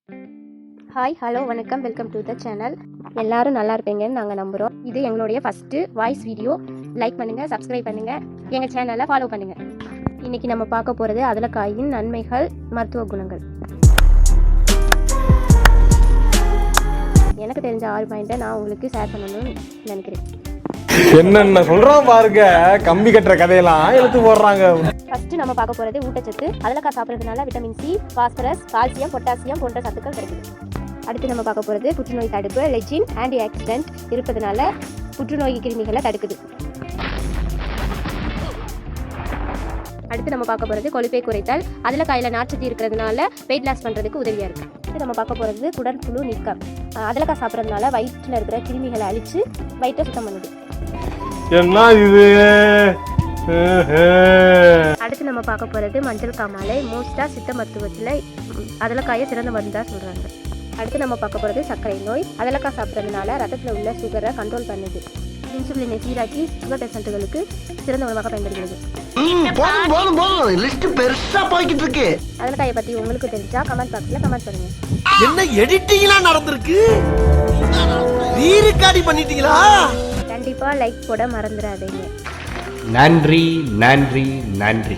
Hi hello வணக்கம், welcome to the channel. எல்லாரும் நல்லா இருப்பீங்கன்னு நாங்கள் நம்புகிறோம். இது எங்களுடைய ஃபஸ்ட்டு வாய்ஸ் வீடியோ. லைக் பண்ணுங்கள், சப்ஸ்கிரைப் பண்ணுங்கள், எங்கள் சேனலை ஃபாலோ பண்ணுங்கள். இன்றைக்கி நம்ம பார்க்க போகிறது அதலக்காயின் நன்மைகள், மருத்துவ குணங்கள். எனக்கு தெரிஞ்ச 6 பாயிண்ட்டை நான் உங்களுக்கு ஷேர் பண்ணணும்னு நினைக்கிறேன். என்னென்ன சொல்றோம் பாருங்க, கம்பி கட்டுற கதையெல்லாம் எடுத்து போடுறாங்க. ஃபர்ஸ்ட் நம்ம பார்க்க போகிறது ஊட்டச்சத்து. அதலக்காய் சாப்பிட்றதுனால vitamin C, phosphorus, calcium, potassium போன்ற சத்துக்கள் கிடைக்குது. அடுத்து நம்ம பார்க்க போகிறது புற்றுநோய் தடுப்பு. லெஜின் ஆன்டி ஆக்சிடென்ட் இருப்பதனால புற்றுநோய் கிருமிகளை தடுக்குது. அடுத்து நம்ம பார்க்க போகிறது கொழுப்பை குறைத்தல். அதலக்காயில் நார்ச்சத்து இருக்கிறதுனால வெயிட் லாஸ் பண்ணுறதுக்கு உதவியாக இருக்குது. அடுத்து நம்ம பார்க்க போகிறது குடற்புழு நீக்கம். அதலக்காய் சாப்பிட்றதுனால வயிற்றில் இருக்கிற கிருமிகளை அழித்து வயிற்றை சுத்தம் பண்ணுது. என்ன இது? அடுத்து நம்ம பார்க்க போகிறது மஞ்சள் காமாலை. மோஸ்ட்டாக சித்த மருத்துவத்தில் அதலக்காயை சிறந்த மருந்தாக சொல்கிறாங்க. அடுத்து நம்ம பார்க்க போகிறது சர்க்கரை நோய். அதலக்காய் சாப்பிட்றதுனால ரத்தத்தில் உள்ள சுகரை கண்ட்ரோல் பண்ணுது. இன்சுலினை சீராக்கி சுகர் பேஷண்ட்டுகளுக்கு சிறந்த உணவாக பயன்படுகிறது. அதலக்காயை பற்றி உங்களுக்கு தெரிஞ்சா கமெண்ட் பாக்ஸில் கமெண்ட் பண்ணுங்க. என்ன எடிட்டிங்லாம் நடந்திருக்கு? ரீரிகார்டி பண்ணிட்டீங்களா? கண்டிப்பாக லைக் போட மறந்துடாதீங்க. நன்றி நன்றி நன்றி.